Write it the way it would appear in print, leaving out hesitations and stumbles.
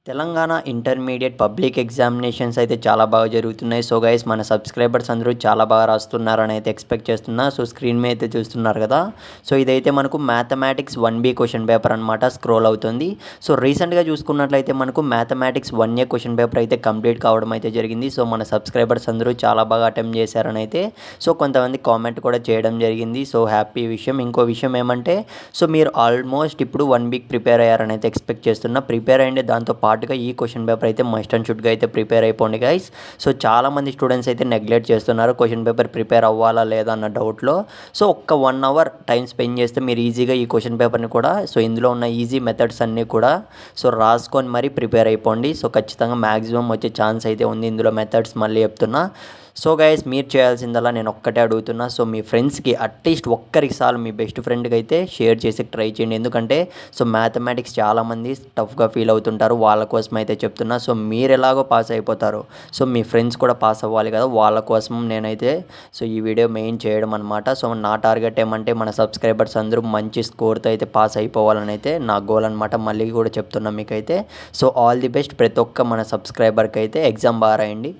Telangana intermediate public examinations అయితే చాలా బాగా జరుగుతున్నాయి. సో గైస్ మన సబ్స్క్రైబర్స్ అందరూ చాలా బాగా రాస్తున్నారని అయితే ఎక్స్పెక్ట్ చేస్తున్నా. సో స్క్రీన్ మీద అయితే చూస్తున్నారు కదా. సో ఇదైతే మనకు మ్యాథమెటిక్స్ 1B క్వశ్చన్ పేపర్ అనమాట స్క్రోల్ అవుతుంది. సో రీసెంట్గా చూసుకున్నట్లయితే మనకు మ్యాథమెటిక్స్ 1A క్వశ్చన్ పేపర్ అయితే కంప్లీట్ కావడం అయితే జరిగింది. సో మన సబ్స్క్రైబర్స్ అందరూ చాలా బాగా అటెంప్ట్ చేశారని అయితే సో కొంతమంది కామెంట్ కూడా చేయడం జరిగింది. సో హ్యాపీ విషయం. ఇంకో విషయం ఏమంటే సో మీరు ఆల్మోస్ట్ ఇప్పుడు 1 వీక్ ప్రిపేర్ అయ్యారని అయితే ఎక్స్పెక్ట్ చేస్తున్నా. ప్రిపేర్ అయ్యండి, దాంతో పాటుగా ఈ క్వశ్చన్ పేపర్ అయితే మస్ట్ అండ్ షుడ్గా అయితే ప్రిపేర్ అయిపోండి గైస్. సో చాలామంది స్టూడెంట్స్ అయితే నెగ్లెక్ట్ చేస్తున్నారు క్వశ్చన్ పేపర్ ప్రిపేర్ అవ్వాలా లేదా అన్న డౌట్లో. సో ఒక్క 1 అవర్ టైం స్పెండ్ చేస్తే మీరు ఈజీగా ఈ క్వశ్చన్ పేపర్ని కూడా సో ఇందులో ఉన్న ఈజీ మెథడ్స్ అన్నీ కూడా సో రాసుకొని మరీ ప్రిపేర్ అయిపోండి. సో ఖచ్చితంగా మ్యాక్సిమం వచ్చే ఛాన్స్ అయితే ఉంది ఇందులో మెథడ్స్ మళ్ళీ చెప్తున్నా. సో గైస్ మీరు చేయాల్సిందల్లా నేను ఒక్కటే అడుగుతున్నా. సో మీ ఫ్రెండ్స్కి అట్లీస్ట్ ఒక్కరికి సార్లు మీ బెస్ట్ ఫ్రెండ్కి అయితే షేర్ చేసి ట్రై చేయండి. ఎందుకంటే సో మ్యాథమెటిక్స్ చాలామంది టఫ్గా ఫీల్ అవుతుంటారు, వాళ్ళ కోసం అయితే చెప్తున్నా. సో మీరు ఎలాగో పాస్ అయిపోతారు, సో మీ ఫ్రెండ్స్ కూడా పాస్ అవ్వాలి కదా, వాళ్ళ కోసం నేనైతే సో ఈ వీడియో మెయిన్ చేయడం అనమాట. సో నా టార్గెట్ ఏమంటే మన సబ్స్క్రైబర్స్ అందరూ మంచి స్కోర్తో అయితే పాస్ అయిపోవాలని అయితే నా గోల్ అనమాట. మళ్ళీ కూడా చెప్తున్నా మీకైతే. సో ఆల్ ది బెస్ట్ ప్రతి ఒక్క మన సబ్స్క్రైబర్కి అయితే. ఎగ్జామ్ బాగా రాయండి.